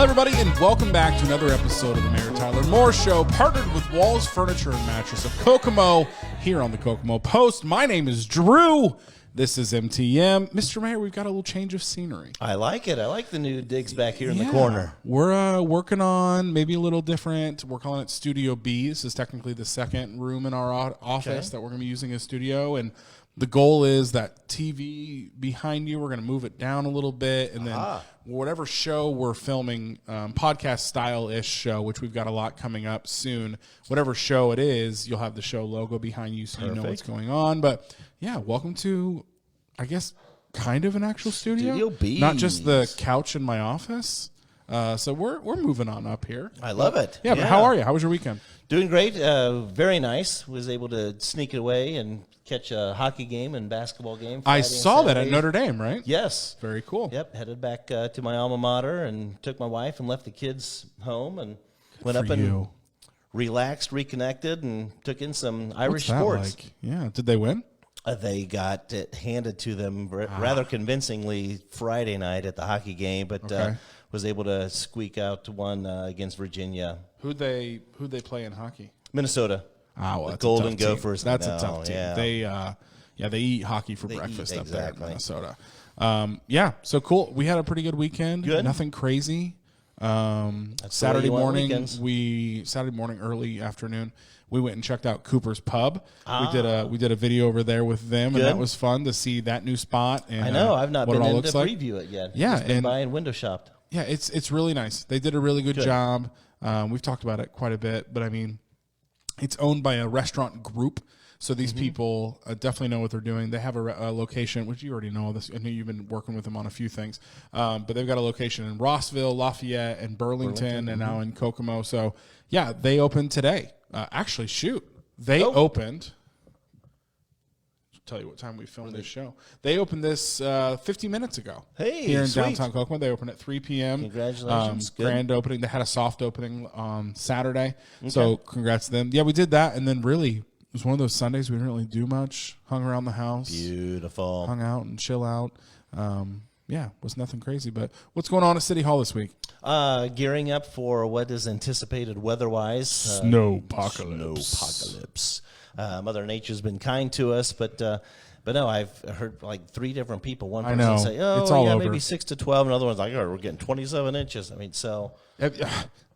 everybody, and welcome back to another episode of the Mayor Tyler Moore Show, partnered with Walls Furniture Mattress of Kokomo, here on the Kokomo Post. My name is Drew. This is MTM. Mr. Mayor, we've got a little change of scenery. I like it. I like the new digs back here in the corner. We're working on maybe a little different. We're calling it Studio B. This is technically the second room in our office that we're going to be using as studio, and the goal is that TV behind you, we're going to move it down a little bit, and then whatever show we're filming, podcast style-ish show, which we've got a lot coming up soon, whatever show it is, you'll have the show logo behind you so you know what's going on. But, yeah, welcome to, I guess, kind of an actual studio. Studio B. Not just the couch in my office. So we're moving on up here. I love it. Yeah, but how are you? How was your weekend? Doing great. Very nice. Was able to sneak it away and catch a hockey game and basketball game. I saw that at Notre Dame, right? Yes. Very cool. Yep. Headed back to my alma mater and took my wife and left the kids home and went up and relaxed, reconnected, and took in some Irish sports. Like? Yeah. Did they win? They got it handed to them rather convincingly Friday night at the hockey game, but was able to squeak out one against Virginia. Who'd they play in hockey? Minnesota. Well, the Golden Gophers. That's a tough team. Yeah. They eat hockey for breakfast up there in Minnesota. So cool. We had a pretty good weekend. Good. Nothing crazy. Saturday morning, early afternoon, we went and checked out Cooper's Pub. We did a video over there with them, and that was fun to see that new spot. And I know I've not been in to like. preview it yet. Yeah, Just been by and window shopped. Yeah, it's really nice. They did a really good job. We've talked about it quite a bit, but I mean, it's owned by a restaurant group. So these people definitely know what they're doing. They have a location, which you already know this. I know you've been working with them on a few things. But they've got a location in Rossville, Lafayette, and Burlington, and now in Kokomo. So, yeah, they opened today. They opened. I'll tell you what time we filmed this show. They opened this 50 minutes ago. Hey, here in sweet. Downtown Kokomo. They opened at 3 p.m. Congratulations. Grand opening. They had a soft opening on Saturday. Okay. So congrats to them. Yeah, we did that. And then really, it was one of those Sundays we didn't really do much. Hung around the house. Beautiful. Hung out and chill out. Was nothing crazy. But what's going on at City Hall this week? Gearing up for what is anticipated weather-wise. Snowpocalypse. Mother Nature's been kind to us, but no, I've heard like 3 different people. One person say, it's all over. Maybe 6 to 12. Another one's like, we're getting 27 inches. I mean, so.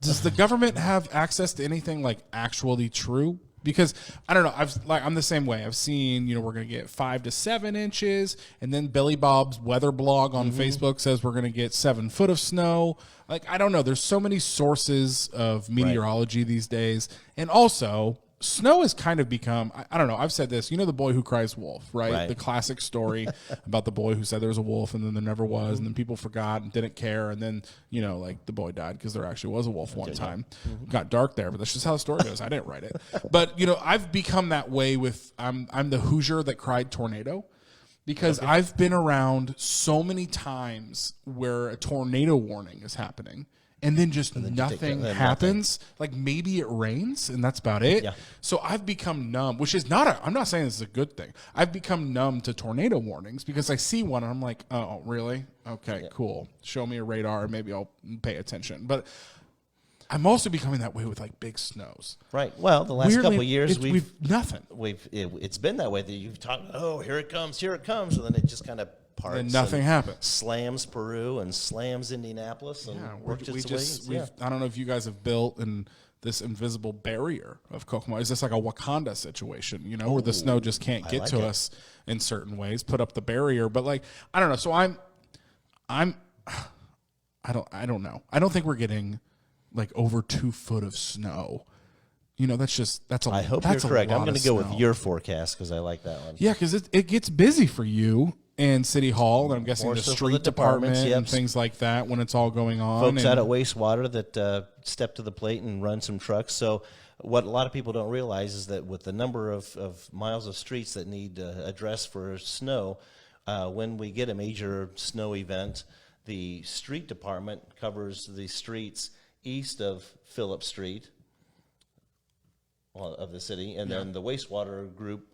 Does the government have access to anything like actually true? Because I don't know, I'm the same way. I've seen, we're going to get 5 to 7 inches, and then Billy Bob's weather blog on Facebook says we're going to get 7 foot of snow. Like, I don't know. There's so many sources of meteorology these days, and also snow has kind of become, I don't know, I've said this, the boy who cries wolf, right? The classic story about the boy who said there was a wolf and then there never was, and then people forgot and didn't care, and then, like the boy died because there actually was a wolf one time. Got dark there, but that's just how the story goes. I didn't write it. But, I've become that way with, I'm the Hoosier that cried tornado. Because I've been around so many times where a tornado warning is happening, and then just nothing happens. Like maybe it rains, and that's about it. Yeah. So I've become numb, which is I'm not saying this is a good thing. I've become numb to tornado warnings because I see one, and I'm like, oh, really? Okay, cool. Show me a radar, and maybe I'll pay attention. But I'm also becoming that way with like big snows. Right. Well, the last couple of years we've nothing. It's been that way that you've talked. Oh, here it comes, and then it just kind of parts. And nothing happens. Slams Peru and slams Indianapolis. And I don't know if you guys have built this invisible barrier of Kokomo. Is this like a Wakanda situation? Where the snow just can't get to us in certain ways. Put up the barrier, but like I don't know. So I don't know. I don't think we're getting like over 2 foot of snow. That's a lot. I hope you're correct. I'm going to go with your forecast because I like that one. Yeah, because it gets busy for you and City Hall, and I'm guessing the street department and things like that when it's all going on. Folks out at wastewater that step to the plate and run some trucks. So what a lot of people don't realize is that with the number of miles of streets that need address for snow, when we get a major snow event, the street department covers the streets east of Phillip Street of the city, and then the wastewater group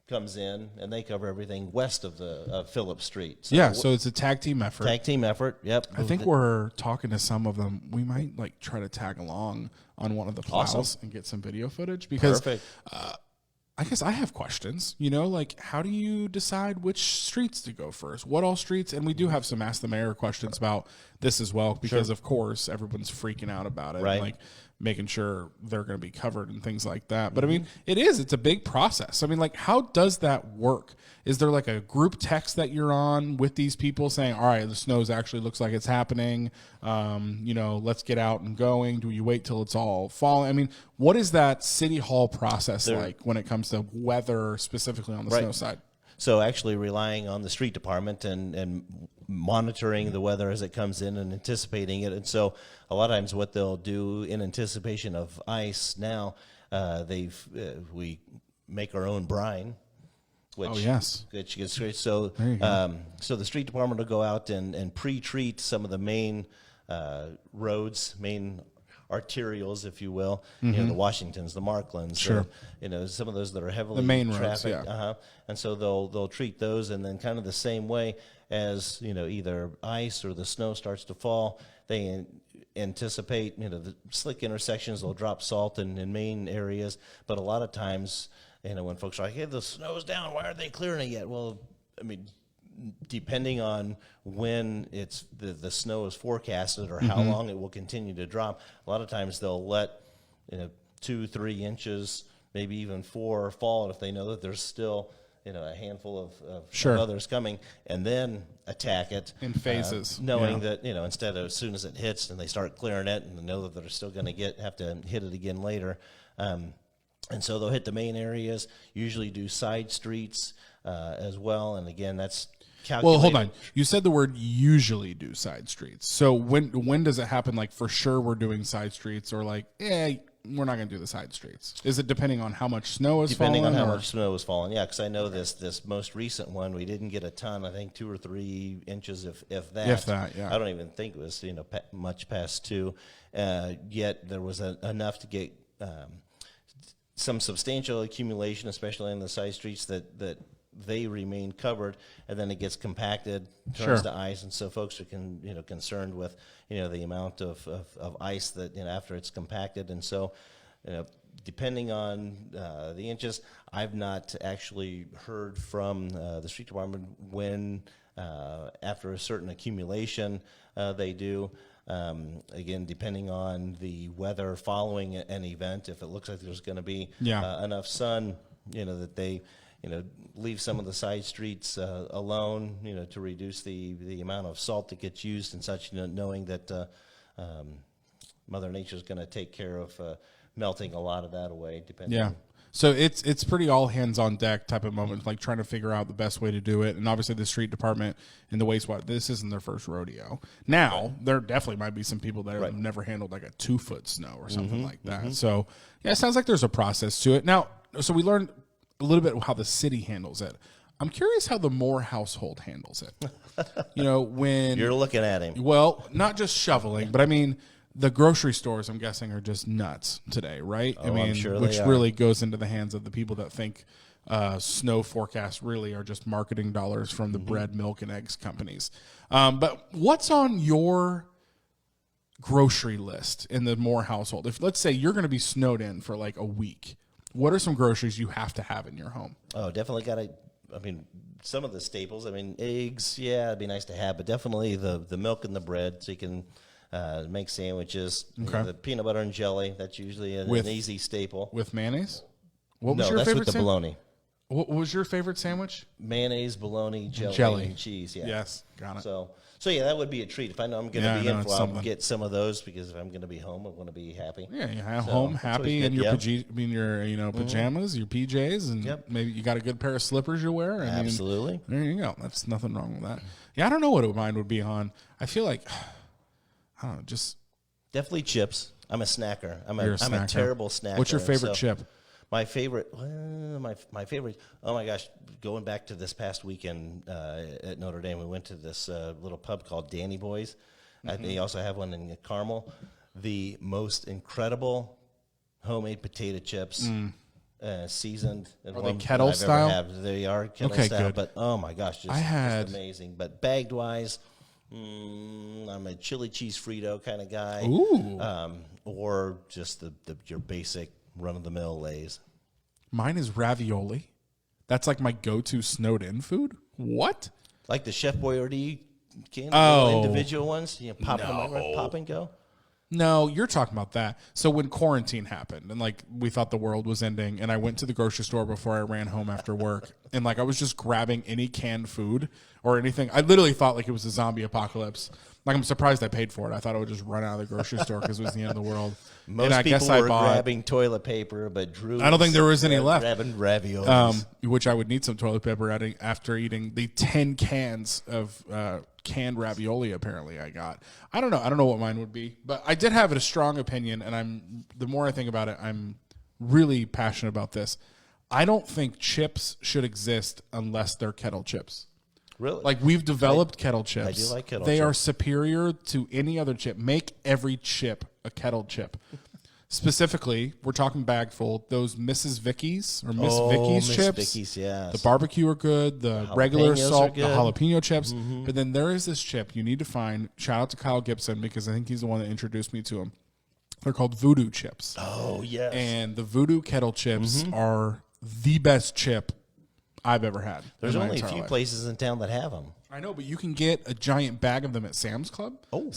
comes in, and they cover everything west of the Phillips Street. So it's a tag team effort. Tag team effort, yep. I think we're talking to some of them. We might like try to tag along on one of the plows and get some video footage because I guess I have questions, like how do you decide which streets to go first? What all streets? And we do have some Ask the Mayor questions about this as well because, of course, everyone's freaking out about it. Right. And, like making sure they're going to be covered and things like that. But, I mean, it's a big process. I mean, like how does that work? Is there like a group text that you're on with these people saying, all right, the snows actually looks like it's happening. Let's get out and going. Do you wait till it's all falling? I mean, what is that city hall process like when it comes to weather specifically on the snow side? So actually relying on the street department and monitoring the weather as it comes in and anticipating it. And so a lot of times what they'll do in anticipation of ice now, we make our own brine. Which gets great. So, so the street department will go out and pre-treat some of the main roads, main arterials, if you will. The Washingtons, the Marklands, some of those that are heavily the main trafficked. roads, And so they'll treat those, and then kind of the same way as either ice or the snow starts to fall, they anticipate the slick intersections. They'll drop salt in main areas, but a lot of times. When folks are like, hey, the snow's down, why aren't they clearing it yet? Well, I mean, depending on when it's the snow is forecasted or how long it will continue to drop, a lot of times they'll let 2-3 inches, maybe even 4 fall if they know that there's still a handful of others coming, and then attack it in phases, knowing that instead of as soon as it hits and they start clearing it and they know that they're still going to have to hit it again later. And so they'll hit the main areas, usually do side streets as well. And again, that's calculated. Well, hold on. You said the word usually do side streets. So when does it happen? Like for sure we're doing side streets, or like, we're not going to do the side streets. Is it depending on how much snow is falling? Depending on how much snow is falling, yeah. Because I know this most recent one, we didn't get a ton. I think 2 or 3 inches, if that. If that, yeah. I don't even think it was much past 2. Yet there was enough to get some substantial accumulation, especially in the side streets, that they remain covered, and then it gets compacted, turns to ice, and so folks are concerned with the amount of ice that after it's compacted, and so depending on the inches, I've not actually heard from the street department when after a certain accumulation they do. Again, depending on the weather following an event, if it looks like there's going to be enough sun, that they, leave some of the side streets alone, to reduce the amount of salt that gets used and such, knowing that Mother Nature's going to take care of melting a lot of that away. Depending. Yeah. So it's pretty all hands on deck type of moment, like trying to figure out the best way to do it. And obviously the street department and the wastewater, this isn't their first rodeo. Now, there definitely might be some people that have never handled like a 2-foot snow or something like that. So, yeah, it sounds like there's a process to it. Now, so we learned a little bit how the city handles it. I'm curious how the Moore household handles it. When you're looking at him. Well, not just shoveling, but I mean, the grocery stores, I'm guessing, are just nuts today, right? Oh, I'm sure which they are. really goes into the hands of the people that think snow forecasts really are just marketing dollars from the bread, milk, and eggs companies. But what's on your grocery list in the Moore household? If let's say you're going to be snowed in for like a week, what are some groceries you have to have in your home? Oh, definitely got to. I mean, some of the staples. I mean, eggs. Yeah, it'd be nice to have, but definitely the milk and the bread, so you can. Make sandwiches. Okay. The peanut butter and jelly, that's usually an easy staple. With mayonnaise? What was no, your that's favorite with the bologna. What was your favorite sandwich? Mayonnaise, bologna, jelly, and cheese. Yeah. Yes, got it. So yeah, that would be a treat. If I know I'm going to be in, I'll get some of those, because if I'm going to be home, I want to be happy. Yeah, you're home happy in your pajamas, your PJs, and maybe you got a good pair of slippers you wear. Absolutely. There you go. That's nothing wrong with that. Yeah, I don't know what mine would be on. I feel like, I don't know, just... Definitely chips. I'm a snacker. I'm a terrible snacker. What's your favorite chip? My favorite, my favorite. Oh my gosh! Going back to this past weekend at Notre Dame, we went to this little pub called Danny Boy's. They also have one in Carmel. The most incredible homemade potato chips seasoned. And Are they kettle style? They are kettle Okay, style, good. but oh my gosh, just amazing. But bagged wise, I'm a chili cheese Frito kind of guy. Ooh. Or just your basic run-of-the-mill Lay's. Mine is ravioli. That's like my go-to snowed-in food. What? Like the Chef Boyardee individual ones? You know, pop and go? No, you're talking about that. So when quarantine happened and like we thought the world was ending and I went to the grocery store before I ran home after work and like I was just grabbing any canned food or anything. I literally thought like it was a zombie apocalypse. Like I'm surprised I paid for it. I thought I would just run out of the grocery store because it was the end of the world. Most people were grabbing toilet paper, but Drew I don't think there was any left. Grabbing raviolis. Which I would need some toilet paper after eating the 10 cans of canned ravioli apparently I got. I don't know what mine would be, but I did have a strong opinion, and the more I think about it, I'm really passionate about this. I don't think chips should exist unless they're kettle chips. Really? Like we've developed kettle chips. I do like kettle chips. They are superior to any other chip. Make every chip a kettle chip. Specifically, we're talking bag full. Those Mrs. Vicky's or Miss Vicky's chips. Vicky's, yes. The barbecue are good. The regular salt, the good. jalapeno chips. Mm-hmm. But then there is this chip you need to find. Shout out to Kyle Gibson because I think he's the one that introduced me to them. They're called Voodoo Chips. Oh, yes. And the Voodoo kettle chips are the best chip I've ever had. There's only a few places in town that have them. I know, but you can get a giant bag of them at Sam's Club. Oh.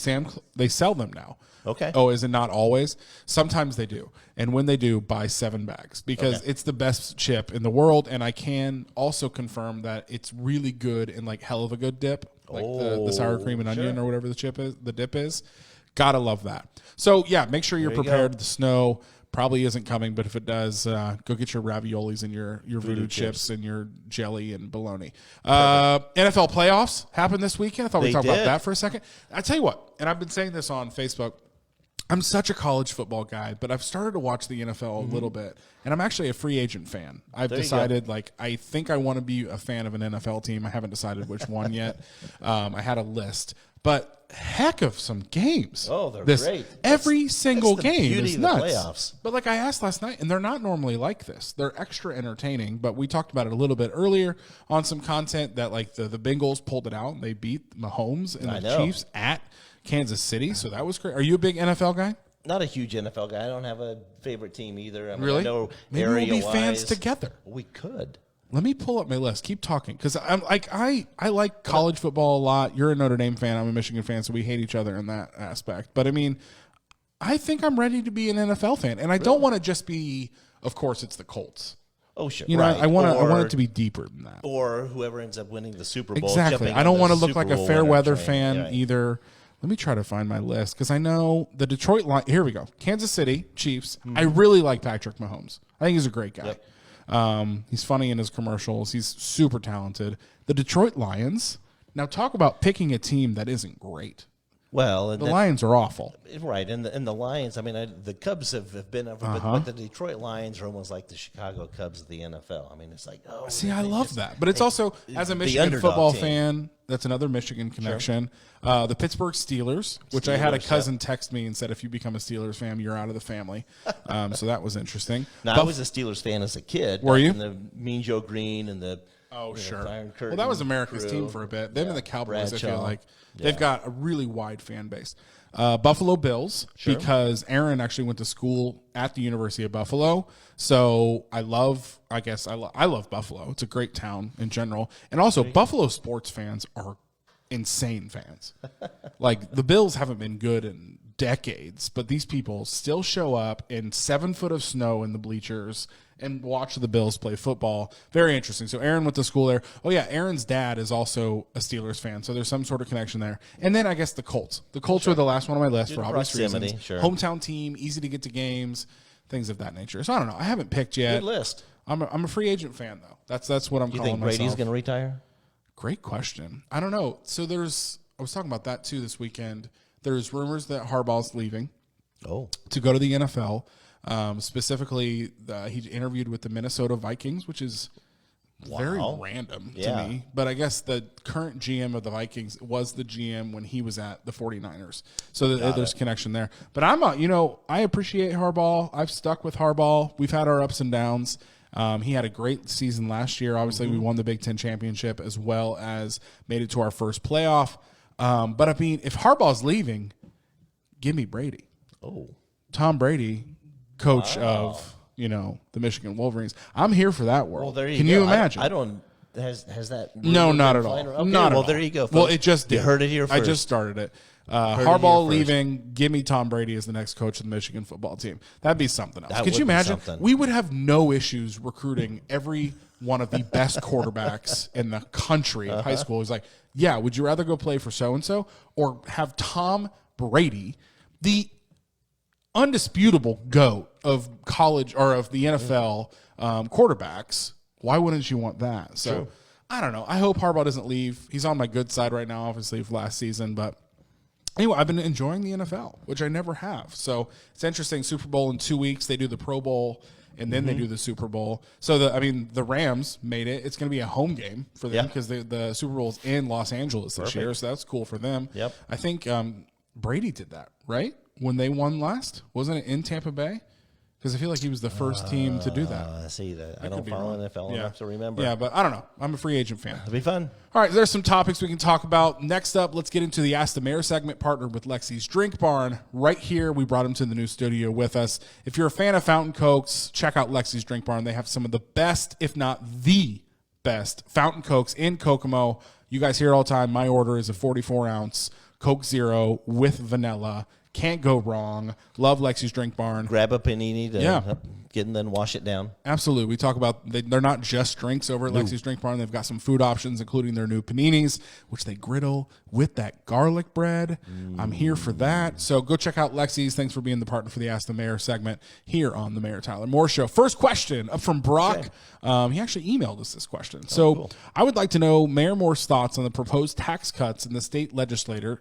They sell them now. Okay. Oh, is it not always? Sometimes they do. And when they do, buy 7 bags because it's the best chip in the world. And I can also confirm that it's really good in like hell of a good dip, like the sour cream and onion or whatever the dip is. Gotta love that. So yeah, make sure you're prepared. The snow probably isn't coming, but if it does, go get your raviolis and your Voodoo chips and your jelly and bologna. NFL playoffs happened this weekend. I thought we'd talk about that for a second. I tell you what, and I've been saying this on Facebook, I'm such a college football guy, but I've started to watch the NFL a little bit, and I'm actually a free agent fan. I've decided, like, I think I want to be a fan of an NFL team. I haven't decided which one yet. I had a list, but heck of some games. Oh, they're great. Every single game is nuts. Playoffs. But like I asked last night, and they're not normally like this. They're extra entertaining, but we talked about it a little bit earlier on some content that like the Bengals pulled it out and they beat Mahomes and the Chiefs at Kansas City, so that was great. Are you a big NFL guy? Not a huge NFL guy. I don't have a favorite team either. I mean, really? I know maybe we'll be fans together. We could. Let me pull up my list. Keep talking, because I'm like I like college football a lot. You're a Notre Dame fan. I'm a Michigan fan, so we hate each other in that aspect. But I mean, I think I'm ready to be an NFL fan, and I don't want to just be. Of course, it's the Colts. Oh, sure. You know, I want it to be deeper than that. Or whoever ends up winning the Super Bowl. Exactly. I don't want to look like a fair weather fan either. Let me try to find my list because I know the Detroit Lions. Here we go. Kansas City Chiefs. I really like Patrick Mahomes. I think he's a great guy. Yep. He's funny in his commercials. He's super talented. The Detroit Lions. Now talk about picking a team that isn't great. Well, the Lions are awful. Right, and the Lions, I mean, the Cubs have been over, but the Detroit Lions are almost like the Chicago Cubs of the NFL. I mean, it's like, oh. See, I love that. But it's also, as a Michigan football fan, that's another Michigan connection. Sure. The Pittsburgh Steelers, which I had a cousin text me and said, if you become a Steelers fan, you're out of the family. So that was interesting. Now, I was a Steelers fan as a kid. Were you? And the Mean Joe Green and the sure. Iron Curtain. Well, that was America's team for a bit. Them and the Cowboys, Bradshaw. I feel like they've got a really wide fan base. Buffalo Bills, because Erin actually went to school at the University of Buffalo. So I love Buffalo. It's a great town in general. And also, Buffalo sports fans are insane fans. Like, the Bills haven't been good in decades, but these people still show up in 7 foot of snow in the bleachers and watch the Bills play football. Very interesting. So Erin went to school there. Oh, yeah, Erin's dad is also a Steelers fan, so there's some sort of connection there. And then I guess the Colts. The Colts are the last one on my list for obvious reasons. Sure. Hometown team, easy to get to games, things of that nature. So I don't know. I haven't picked yet. Good list. I'm a free agent fan, though. That's what I'm calling myself. You think Brady's going to retire? Great question. I don't know. So I was talking about that, too, this weekend. There's rumors that Harbaugh's leaving to go to the NFL. Specifically, he interviewed with the Minnesota Vikings, which is very random to Yeah. me. But I guess the current GM of the Vikings was the GM when he was at the 49ers. So there's connection there. But I appreciate Harbaugh. I've stuck with Harbaugh. We've had our ups and downs. He had a great season last year. Obviously, we won the Big Ten championship as well as made it to our first playoff. But I mean, if Harbaugh's leaving, give me Brady. Oh, Tom Brady, coach of the Michigan Wolverines. I'm here for that world. well, there you Can go. you imagine? I don't. Has that? No, rumor not been at all. flying around? Okay, Not at well, all. there you go. Folks. Well, it just did. You heard it here first. I just started it. it Harbaugh here first. leaving. Give me Tom Brady as the next coach of the Michigan football team. That'd be something else. That Could would you be imagine? something. We would have no issues recruiting every one of the best quarterbacks in the country at high school. He's like, yeah, would you rather go play for so-and-so or have Tom Brady, the undisputable GOAT of college or of the NFL quarterbacks? Why wouldn't you want that? So True. I don't know. I hope Harbaugh doesn't leave. He's on my good side right now, obviously, for last season. But anyway, I've been enjoying the NFL, which I never have. So it's interesting. Super Bowl in 2 weeks. They do the Pro Bowl, and then they do the Super Bowl. So, the Rams made it. It's going to be a home game for them because the Super Bowl's in Los Angeles this year. So that's cool for them. Yep. I think Brady did that, right? When they won last? Wasn't it in Tampa Bay? Because I feel like he was the first team to do that. I see that. I could don't be follow wrong. NFL enough to remember. Yeah, but I don't know. I'm a free agent fan. It'll be fun. All right, there's some topics we can talk about. Next up, let's get into the Ask the Mayor segment, partnered with Lexi's Drink Barn. Right here, we brought him to the new studio with us. If you're a fan of Fountain Cokes, check out Lexi's Drink Barn. They have some of the best, if not the best, Fountain Cokes in Kokomo. You guys hear it all the time. My order is a 44-ounce Coke Zero with vanilla. Can't go wrong. Love Lexi's Drink Barn. Grab a panini to get and then wash it down. Absolutely. We talk about they're not just drinks over at Lexi's Drink Barn. They've got some food options, including their new paninis, which they griddle with that garlic bread. I'm here for that. So go check out Lexi's. Thanks for being the partner for the Ask the Mayor segment here on the Mayor Tyler Moore Show. First question up from Brock. He actually emailed us this question. Cool. I would like to know Mayor Moore's thoughts on the proposed tax cuts in the state legislature,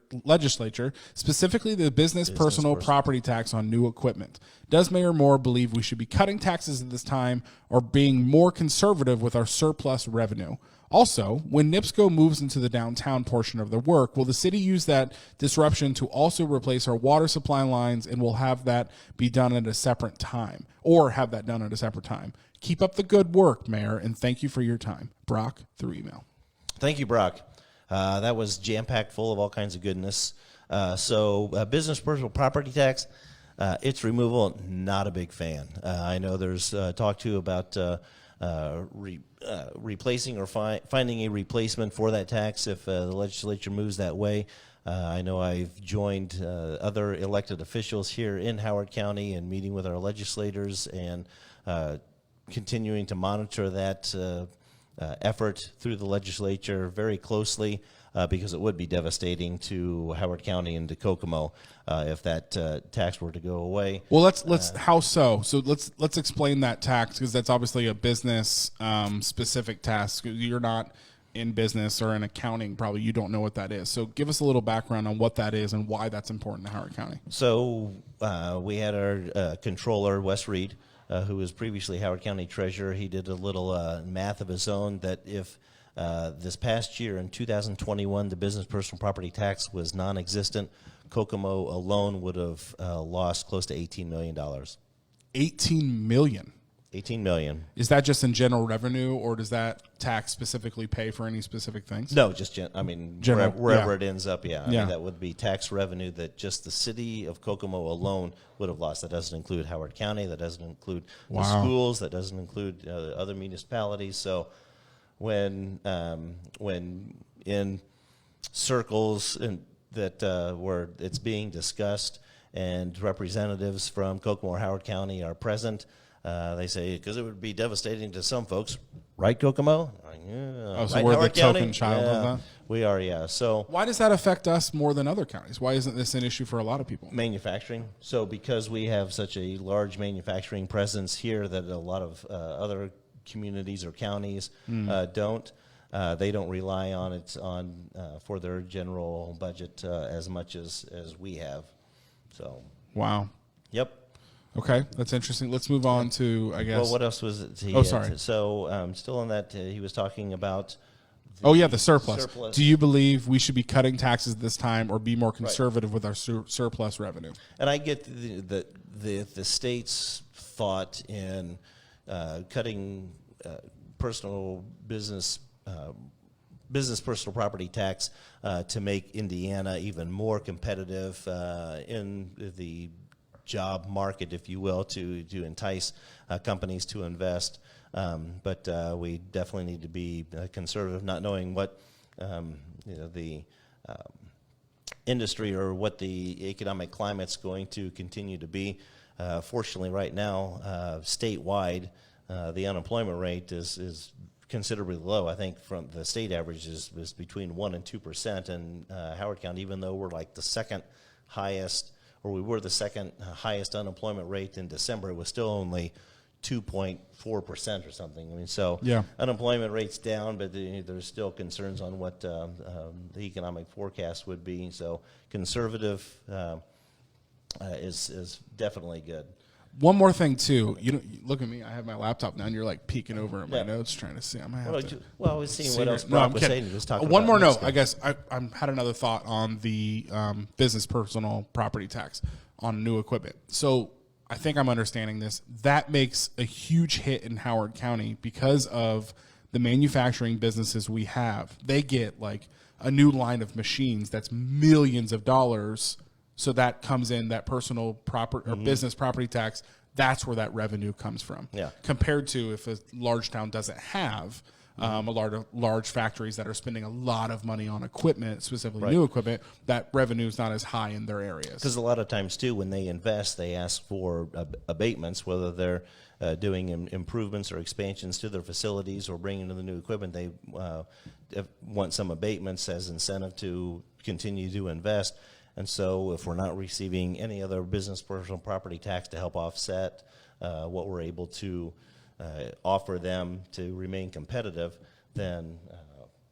specifically the business personal property tax on new equipment. Does Mayor Moore believe we should be cutting taxes at this time or being more conservative with our surplus revenue? Also, when NIPSCO moves into the downtown portion of their work, will the city use that disruption to also replace our water supply lines, and will have that be done at a separate time, or have that done at a separate time? Keep up the good work, Mayor, and thank you for your time. Brock, through email. Thank you, Brock. That was jam-packed full of all kinds of goodness. Business personal property tax, its removal, not a big fan. I know there's talk too about replacing or finding a replacement for that tax if the legislature moves that way. I know I've joined other elected officials here in Howard County and meeting with our legislators and continuing to monitor that effort through the legislature very closely. Because it would be devastating to Howard County and to Kokomo if that tax were to go away. Well, let's how so? So let's explain that tax, because that's obviously a business specific tax. You're not in business or in accounting, probably you don't know what that is. So give us a little background on what that is and why that's important to Howard County. So we had our controller, Wes Reed, who was previously Howard County treasurer. He did a little math of his own that if this past year in 2021, the business personal property tax was non-existent, Kokomo alone would have lost close to $18 million. $18 million. $18 million. Is that just in general revenue, or does that tax specifically pay for any specific things? No, just General, wherever it ends up. I Yeah. mean, that would be tax revenue that just the city of Kokomo alone would have lost. That doesn't include Howard County. That doesn't include the schools. That doesn't include other municipalities. So when in circles where it's being discussed and representatives from Kokomo or Howard County are present, they say, because it would be devastating to some folks, right, Kokomo? So right, we're Howard the County? token child of that? We are, yeah. So why does that affect us more than other counties? Why isn't this an issue for a lot of people? manufacturing. So because we have such a large manufacturing presence here that a lot of other communities or counties don't. They don't rely on it for their general budget as much as we have. So Wow. yep. Okay, that's interesting. Let's move on to, I guess. Well, what else was it? Sorry. So still on that, he was talking about the surplus. Do you believe we should be cutting taxes this time or be more conservative with our surplus revenue? And I get the state's thought in cutting personal personal property tax to make Indiana even more competitive in the job market, if you will, to entice companies to invest. But we definitely need to be conservative, not knowing what the industry or what the economic climate's going to continue to be. Fortunately, right now, statewide, the unemployment rate is considerably low. I think from the state average is between 1% and 2%, and Howard County, even though we're like the second highest, or we were the second highest unemployment rate in December, it was still only 2.4% or something. I mean, so unemployment rate's down, but there's still concerns on what the economic forecast would be. So conservative is definitely good. One more thing too, look at me. I have my laptop now, and you're like peeking over at my notes, trying to see. I might have to. Well, I was seeing what else Brock was saying. He was talking One about more note. I guess I had another thought on the business personal property tax on new equipment. So I think I'm understanding this. That makes a huge hit in Howard County because of the manufacturing businesses we have. They get like a new line of machines that's millions of dollars. So that comes in, that personal property or business property tax, that's where that revenue comes from. Yeah. Compared to if a large town doesn't have a large factories that are spending a lot of money on equipment, specifically new equipment, that revenue is not as high in their areas. Because a lot of times, too, when they invest, they ask for abatements, whether they're doing improvements or expansions to their facilities or bringing in the new equipment. They want some abatements as incentive to continue to invest. And so if we're not receiving any other business personal property tax to help offset what we're able to offer them to remain competitive, then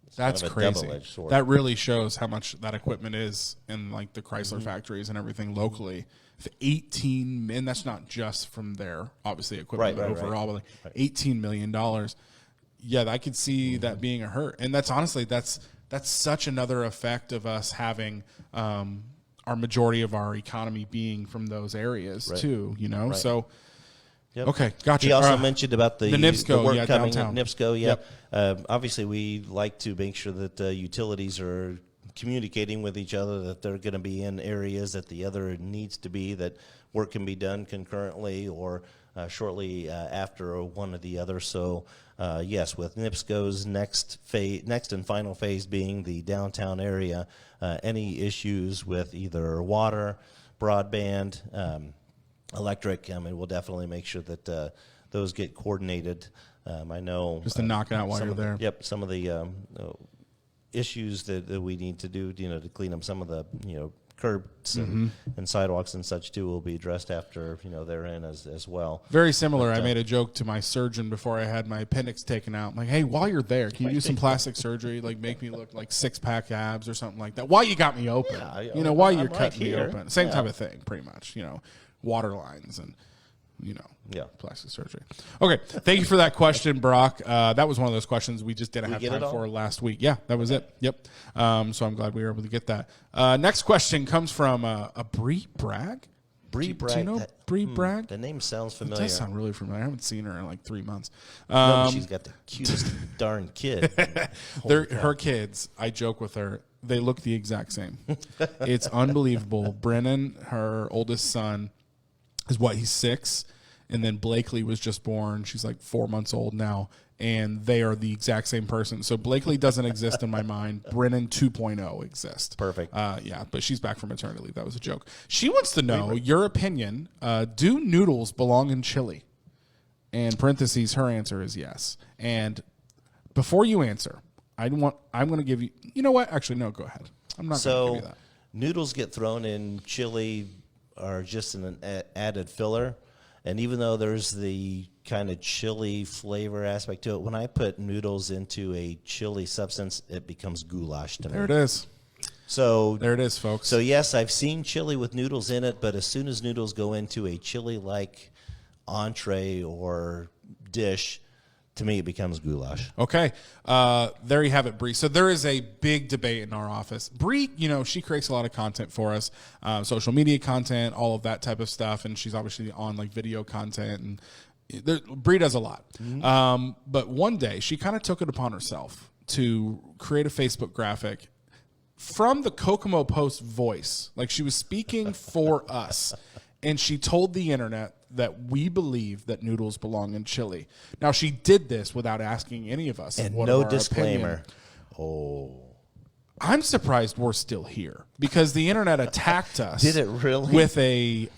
it's that's kind of a crazy. double-edged sword. That really shows how much that equipment is in like the Chrysler factories and everything locally. If 18, and that's not just from their obviously equipment, but overall, but like $18 million. Yeah, I could see that being a hurt. And that's honestly, that's such another effect of us having our majority of our economy being from those areas too, So, okay, gotcha. He also mentioned about the NIPSCO, the work coming downtown. NIPSCO, obviously, we like to make sure that utilities are communicating with each other, that they're going to be in areas that the other needs to be, that work can be done concurrently or shortly after one or the other. So, yes, with NIPSCO's next and final phase being the downtown area, any issues with either water, broadband, electric, we'll definitely make sure that those get coordinated. I know just to knock it out while you're there. Yep, some of the issues that we need to do, to clean up some of the curbs and sidewalks and such too will be addressed after they're in as well. Very similar. I made a joke to my surgeon before I had my appendix taken out. I'm like, hey, while you're there, can you do some plastic surgery, like make me look like 6-pack abs or something like that? While you got me open, while you're cutting me open, same type of thing, pretty much. Water lines and plastic surgery. Okay, thank you for that question, Brock. That was one of those questions we just didn't have time for last week. Yeah, that was it. Yep. So I'm glad we were able to get that. Next question comes from a Bree Bragg. Bree Bragg. Do you know Bree Bragg? The name sounds familiar. It does sound really familiar. I haven't seen her in like 3 months. She's got the cutest darn kid. Her kids, I joke with her, they look the exact same. It's unbelievable. Brennan, her oldest son, he's 6. And then Blakely was just born. She's like 4 months old now. And they are the exact same person. So Blakely doesn't exist in my mind. Brennan 2.0 exists. Perfect. But she's back from maternity leave. That was a joke. She wants to know your opinion. Do noodles belong in chili? And parentheses, her answer is yes. And before you answer, I'm going to give you. You know what? Actually, no. Go ahead. I'm not going to give you that. Noodles get thrown in chili are just an added filler. And even though there's the kind of chili flavor aspect to it, when I put noodles into a chili substance, it becomes goulash to me. There it is. So there it is, folks. So yes, I've seen chili with noodles in it, but as soon as noodles go into a chili-like entree or dish, to me it becomes goulash. Okay, there you have it, Bree. So there is a big debate in our office. Bree, she creates a lot of content for us, social media content, all of that type of stuff, and she's obviously on like video content, and Bree does a lot. Mm-hmm. But one day she kind of took it upon herself to create a Facebook graphic from the Kokomo Post voice, like she was speaking for us, and she told the internet that we believe that noodles belong in chili. Now, she did this without asking any of us. And no disclaimer. Oh. I'm surprised we're still here because the internet attacked us. Did it really? With a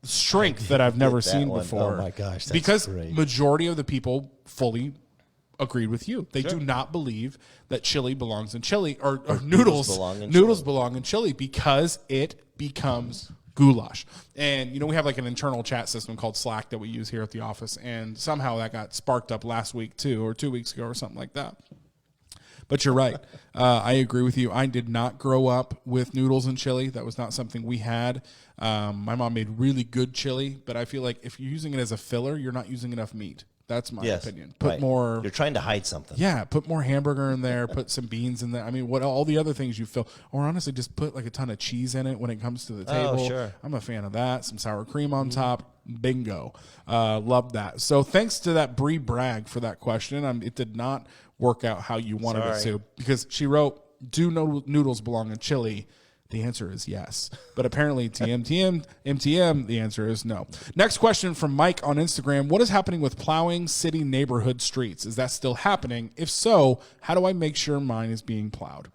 strength that I've never seen before. Oh, my gosh, that's because great. Majority of the people fully agreed with you. They do not believe that chili belongs in chili or noodles belong in chili because it becomes goulash. And we have like an internal chat system called Slack that we use here at the office, and somehow that got sparked up last week too, or 2 weeks ago or something like that. But you're right. I agree with you. I did not grow up with noodles and chili. That was not something we had. My mom made really good chili, but I feel like if you're using it as a filler, you're not using enough meat. That's my opinion. Put more. You're trying to hide something. Yeah, put more hamburger in there. Put some beans in there. I mean, what all the other things you fill, or honestly, just put like a ton of cheese in it when it comes to the table. Oh, sure. I'm a fan of that. Some sour cream on top. Bingo. Love that. So thanks to that Bree Bragg for that question. It did not work out how you wanted it to, because she wrote, "Do noodles belong in chili?" The answer is yes. But apparently to MTM, the answer is no. Next question from Mike on Instagram. What is happening with plowing city neighborhood streets? Is that still happening? If so, how do I make sure mine is being plowed?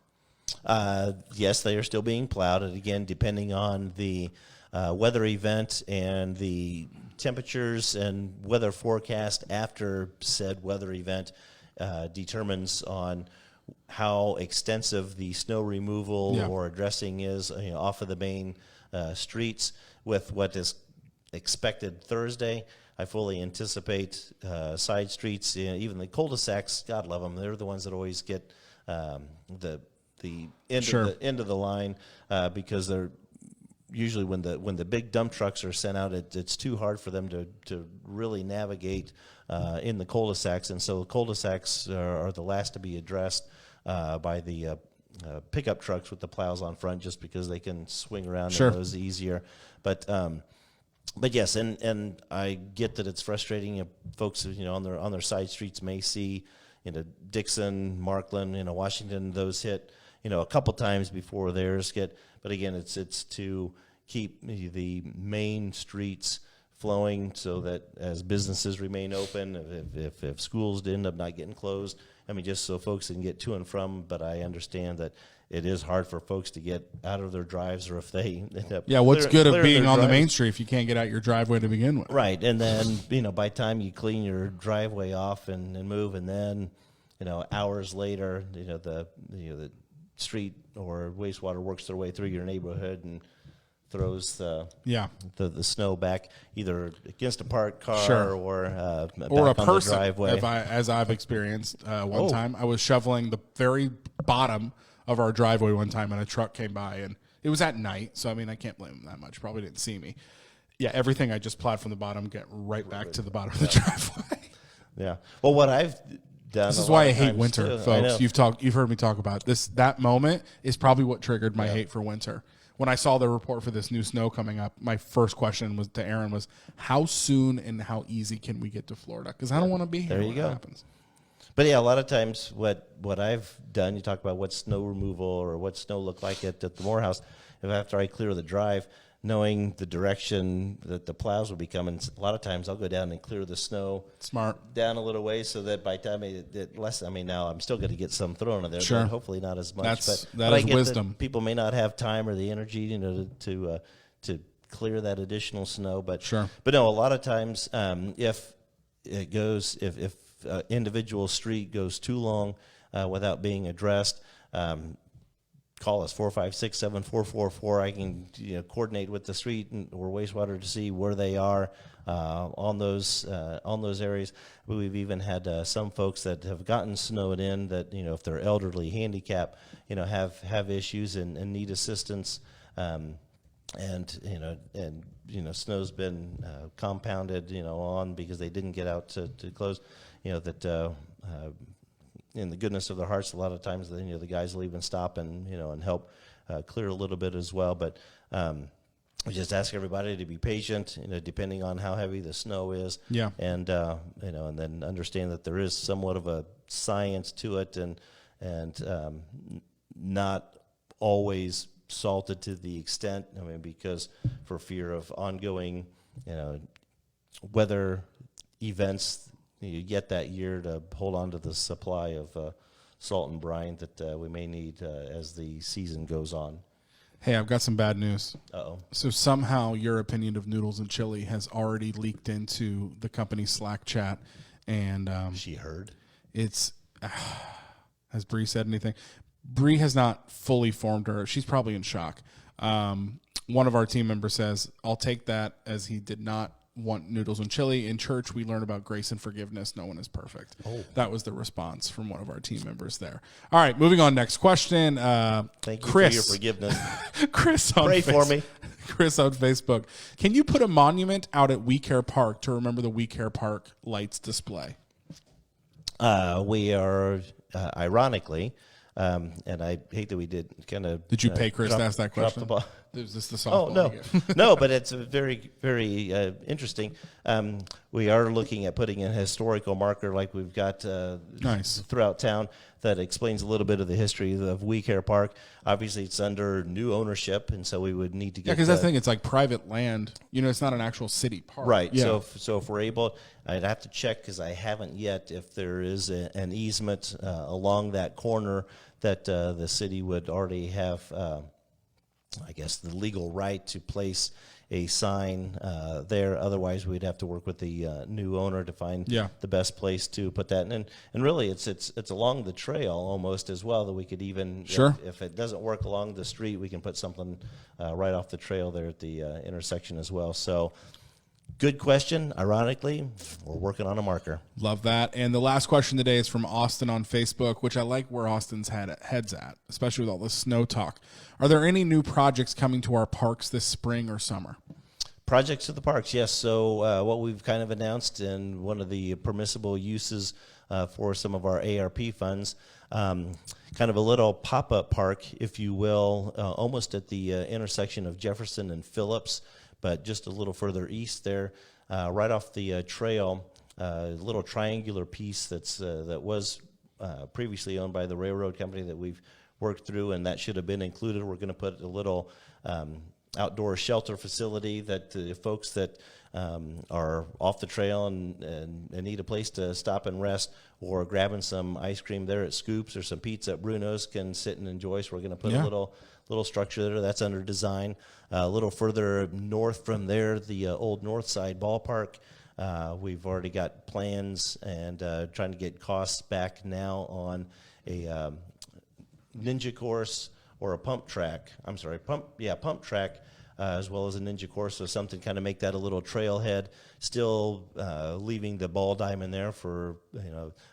Yes, they are still being plowed. And again, depending on the weather event and the temperatures and weather forecast after said weather event determines on how extensive the snow removal or addressing is off of the main streets. With what is expected Thursday, I fully anticipate side streets, even the cul-de-sacs, God love them, they're the ones that always get the end of the line because they're usually when the big dump trucks are sent out, it's too hard for them to really navigate in the cul-de-sacs, and so the cul-de-sacs are the last to be addressed by the pickup trucks with the plows on front, just because they can swing around in those easier. But yes, and I get that it's frustrating. Folks, on their side streets may see, Dixon, Markland, Washington, those hit, a couple times before theirs get. But again, it's to keep the main streets flowing so that as businesses remain open, if schools end up not getting closed, just so folks can get to and from. But I understand that it is hard for folks to get out of their drives, or if they end up what's good of being on the main street if you can't get out your driveway to begin with? Right, and then by the time you clean your driveway off and move, and then hours later, the street or wastewater works their way through your neighborhood and throws the snow back either against a parked car or back a on person. The driveway. As I've experienced one time, I was shoveling the very bottom of our driveway one time, and a truck came by, and it was at night, so I can't blame him that much. Probably didn't see me. Yeah, everything I just plowed from the bottom get right back to the bottom of the driveway. Yeah. Well, what I've done. This is why I hate winter, folks. You've heard me talk about this. That moment is probably what triggered my hate for winter. When I saw the report for this new snow coming up, my first question was to Erin was, how soon and how easy can we get to Florida? Because I don't want to be here when it happens. But yeah, a lot of times what I've done, you talk about what snow removal or what snow looked like at the Morehouse, if after I clear the drive, knowing the direction that the plows will be coming, a lot of times I'll go down and clear the snow down a little way, so that by the time it less. Now I'm still going to get some thrown in there, but hopefully not as much. That is wisdom. People may not have time or the energy, to clear that additional snow. But no, a lot of times if individual street goes too long without being addressed. call us 456-7444. I can coordinate with the street or wastewater to see where they are on those areas. We've even had some folks that have gotten snowed in that if they're elderly, handicapped, have issues and need assistance. Snow's been compounded on because they didn't get out to close. That in the goodness of their hearts, a lot of times the guys will even stop and help clear a little bit as well. But we just ask everybody to be patient, depending on how heavy the snow is. Yeah. And and then understand that there is somewhat of a science to it, and not always salted to the extent. Because for fear of ongoing, weather events yet that year, to hold on to the supply of salt and brine that we may need as the season goes on. Hey, I've got some bad news. Uh-oh. So somehow your opinion of noodles and chili has already leaked into the company's Slack chat, and she heard. It's has Bree said anything? Bree has not fully formed her. She's probably in shock. One of our team members says, "I'll take that as he did not want noodles and chili. In church, we learn about grace and forgiveness. No one is perfect." Oh. That was the response from one of our team members there. All right, moving on. Next question. Thank you Chris, for your forgiveness. Chris on Pray for me. Chris on Facebook. Can you put a monument out at We Care Park to remember the We Care Park lights display? We are, ironically, and I hate that we did kind of. Did you pay Chris to ask that question? The ball. Is this the softball? Oh, no. No, but it's very, very interesting. We are looking at putting in a historical marker like we've got nice throughout town that explains a little bit of the history of We Care Park. Obviously, it's under new ownership, and so we would need to get... Yeah, because that's the thing. It's like private land. It's not an actual city park. Right. Yeah. So if we're able... I'd have to check, because I haven't yet, if there is an easement along that corner that the city would already have... I guess the legal right to place a sign there. Otherwise, we'd have to work with the new owner to find the best place to put that. And really, it's along the trail almost as well, that we could even, if it doesn't work along the street, we can put something right off the trail there at the intersection as well. So good question. Ironically, we're working on a marker. Love that. And the last question today is from Austin on Facebook, which I like where Austin's head's at, especially with all this snow talk. Are there any new projects coming to our parks this spring or summer? Projects to the parks, yes. So what we've kind of announced, and one of the permissible uses for some of our ARP funds, kind of a little pop-up park, if you will, almost at the intersection of Jefferson and Phillips, but just a little further east there, right off the trail, a little triangular piece that was previously owned by the railroad company that we've worked through, and that should have been included. We're going to put a little outdoor shelter facility that the folks that are off the trail and need a place to stop and rest, or grabbing some ice cream there at Scoops or some pizza at Bruno's, can sit and enjoy. So we're going to put a little structure there that's under design. A little further north from there, the old North Side Ballpark. We've already got plans and trying to get costs back now on a ninja course or a pump track, as well as a ninja course, so something kind of make that a little trailhead, still leaving the ball diamond there for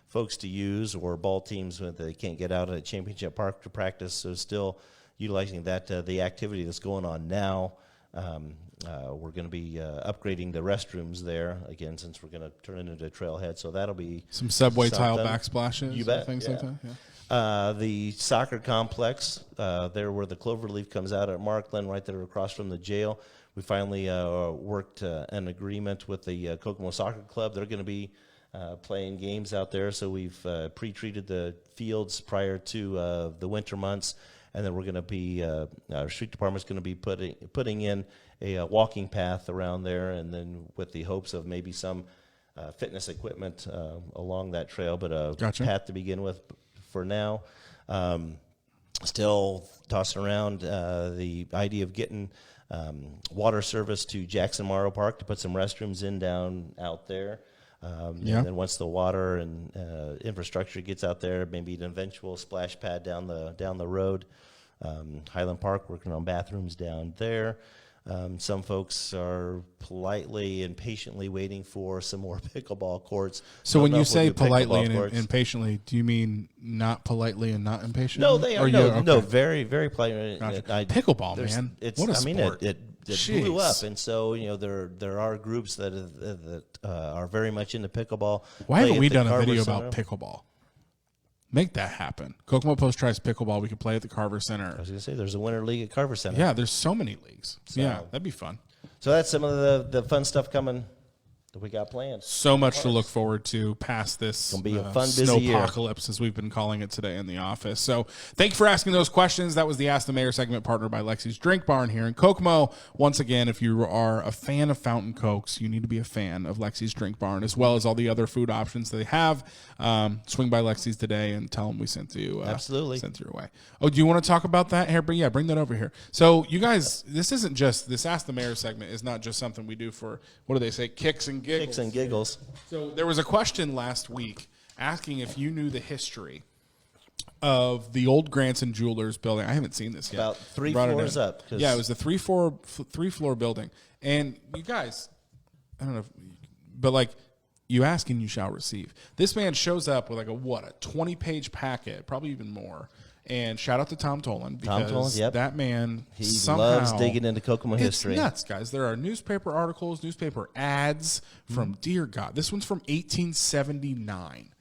folks to use, or ball teams when they can't get out at Championship Park to practice, so still utilizing that, the activity that's going on now. We're going to be upgrading the restrooms there, again, since we're going to turn it into a trailhead, so that'll be some subway tile backsplashes, you bet, things like that. Yeah. The soccer complex, there where the Cloverleaf comes out at Markland, right there across from the jail. We finally worked an agreement with the Kokomo Soccer Club. They're going to be playing games out there, so we've pre-treated the fields prior to the winter months, and then we're going to be, our street department's going to be putting in a walking path around there, and then with the hopes of maybe some fitness equipment along that trail, but a path to begin with. For now, still tossing around the idea of getting water service to Jackson Morrow Park to put some restrooms in down out there. And then once the water and infrastructure gets out there, maybe an eventual splash pad down the road. Highland Park working on bathrooms down there. Some folks are politely and patiently waiting for some more pickleball courts. So when you say politely and impatiently, do you mean not politely and not impatiently? No, they are. No, very, very politely. Gotcha. Pickleball, man. What a sport. It blew up, and so there are groups that are very much into pickleball. Why haven't we done a video about pickleball? Make that happen. Kokomo Post tries pickleball. We could play at the Carver Center. I was going to say, there's a winter league at Carver Center. Yeah, there's so many leagues. So, yeah, that'd be fun. So that's some of the fun stuff coming that we got planned. So much to look forward to past this it's gonna be a fun, busy year. Snowpocalypse, as we've been calling it today in the office. So thank you for asking those questions. That was the Ask the Mayor segment, partnered by Lexi's Drink Barn here in Kokomo. Once again, if you are a fan of Fountain Cokes, you need to be a fan of Lexi's Drink Barn, as well as all the other food options they have. Swing by Lexi's today and tell them we sent you. Absolutely. Sent you away. Oh, do you want to talk about that here? But yeah, bring that over here. So you guys, this isn't just, this Ask the Mayor segment is not just something we do for, what do they say, kicks and giggles. Kicks and giggles. So there was a question last week asking if you knew the history of the old Granson Jewelers building. I haven't seen this yet. About 3 floors up. Yeah, it was a three-floor building. And you guys, I don't know, but like, you ask and you shall receive. This man shows up with like a 20-page packet, probably even more. And shout out to Tom Tolan, because that man loves digging into Kokomo history. It's nuts, guys. There are newspaper articles, newspaper ads from, dear God, this one's from 1879.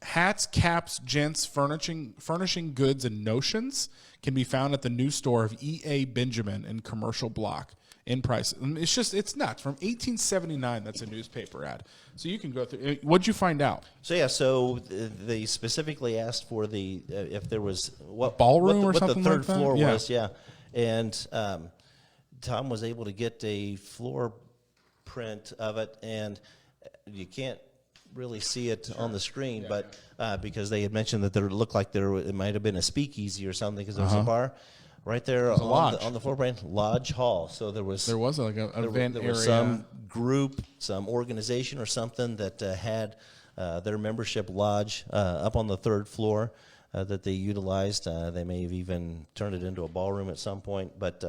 Hats, caps, gents, furnishing goods, and notions can be found at the new store of E.A. Benjamin in Commercial Block. In price. It's nuts. From 1879, that's a newspaper ad. So you can go through. What'd you find out? So they specifically asked for the if there was what ballroom or something what the third like that? floor was. Yeah, and Tom was able to get a floor print of it, and you can't really see it on the screen, but because they had mentioned that it might have been a speakeasy or something, because there was a bar. Right there on the floor plan, Lodge Hall. So there was like an event area. Was some group, some organization or something that had their membership lodge up on the third floor that they utilized. They may have even turned it into a ballroom at some point. But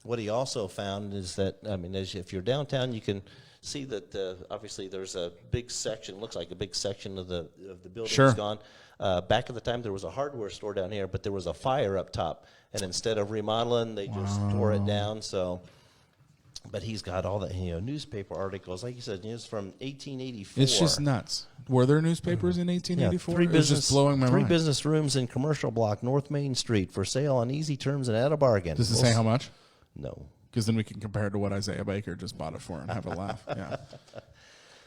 what he also found is that, if you're downtown, you can see that obviously there's a big section, looks like a big section of the building is gone. Back at the time, there was a hardware store down here, but there was a fire up top, and instead of remodeling, they just tore it down. So, but he's got all the newspaper articles, like you said, it's from 1884. It's just nuts. Were there newspapers in 1884? Yeah, just blowing my mind. 3 business rooms in Commercial Block, North Main Street, for sale on easy terms and at a bargain. Does it say how much? No, because then we can compare it to what Isaiah Baker just bought it for and have a laugh. Yeah,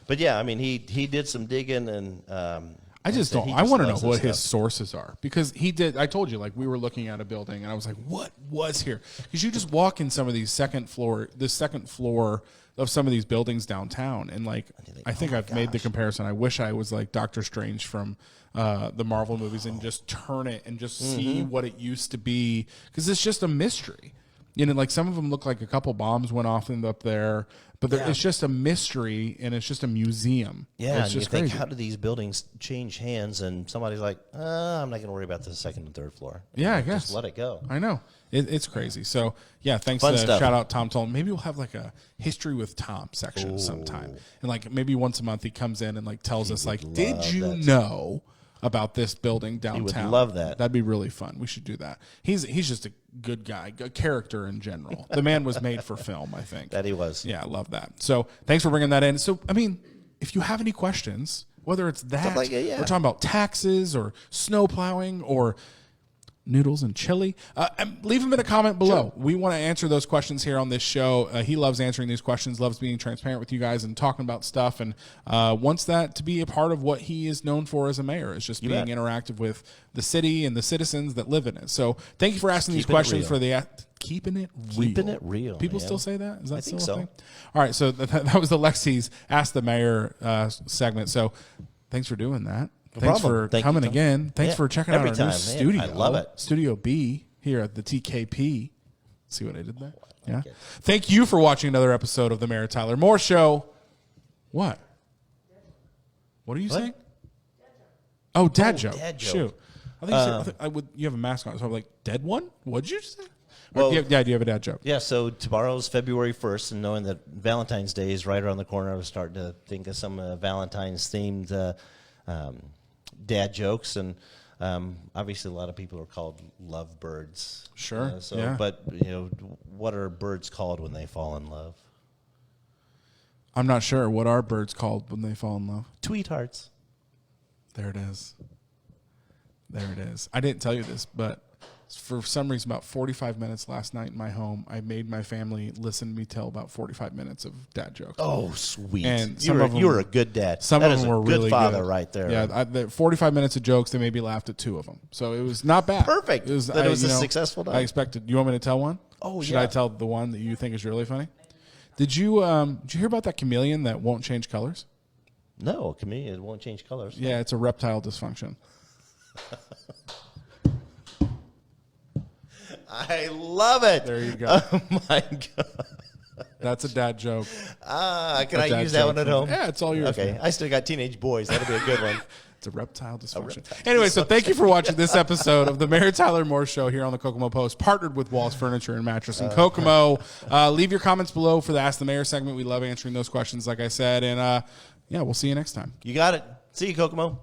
but yeah, he did some digging and. I just don't. I want to know what his sources are, because he did. I told you, like, we were looking at a building and I was like, what was here? Because you just walk in some of these second floor of some of these buildings downtown, and like, I think I've made the comparison. I wish I was like Doctor Strange from the Marvel movies and just turn it and just see what it used to be, because it's just a mystery. Like some of them look like a couple bombs went off up there, but it's just a mystery, and it's just a museum. Yeah, it's just you think, how do these buildings change hands? And somebody's like, I'm not going to worry about the second and third floor. Yeah, I guess. Just let it go. I know. It's crazy. So, yeah, thanks. Shout out Tom Tolan. Maybe we'll have like a History with Tom section sometime. And like maybe once a month he comes in and like tells us, like, did you know about this building downtown? He would love that. That'd be really fun. We should do that. He's just a good guy, a character in general. The man was made for film, I think. That he was. Yeah, I love that. So thanks for bringing that in. So, if you have any questions, whether it's that, we're talking about taxes or snow plowing or noodles and chili, leave them in a comment below. Sure. We want to answer those questions here on this show. He loves answering these questions, loves being transparent with you guys and talking about stuff, and wants that to be a part of what he is known for as a mayor, is just being interactive with the city and the citizens that live in it. So thank you for asking these questions for the keeping it real. Keeping it real. People still say that? Is that still a thing? All right, so that was the Lexi's Ask the Mayor segment. So thanks for doing that. Thanks for coming again. Thanks for checking out our new studio. I love it. Studio B here at the TKP. See what I did there? Yeah. Thank you for watching another episode of the Mayor Tyler Moore Show. What? What are you saying? Oh, dad joke. Dad joke. Shoot. I think, you have a mask on, so I'm like, dead one? What'd you say? Well, do you have a dad joke? Yeah, so tomorrow's February 1st, and knowing that Valentine's Day is right around the corner, I was starting to think of some Valentine's-themed dad jokes, and obviously a lot of people are called lovebirds. Sure, But, what are birds called when they fall in love? I'm not sure. What are birds called when they fall in love? Tweethearts. There it is. I didn't tell you this, but for some reason, about 45 minutes last night in my home, I made my family listen to me tell about 45 minutes of dad jokes. Oh, sweet! And you were a good dad. Some of them were really good father good. right there. Yeah, 45 minutes of jokes. They maybe laughed at 2 of them, so it was not bad. Perfect. It was a successful day. I expected. You want me to tell one? Oh, Should I tell the one that you think is really funny? Did you hear about that chameleon that won't change colors? No, a chameleon won't change colors. Yeah, it's a reptile dysfunction. I love it. There you go. Oh, my God. That's a dad joke. Can I use that one at home? Yeah, it's all yours. Okay, I still got teenage boys. That'll be a good one. It's a reptile dysfunction. Anyway, so thank you for watching this episode of the Mary Tyler Moore Show here on the Kokomo Post, partnered with Walls Furniture and Mattress in Kokomo. Leave your comments below for the Ask the Mayor segment. We love answering those questions, like I said. And, we'll see you next time. You got it. See you, Kokomo.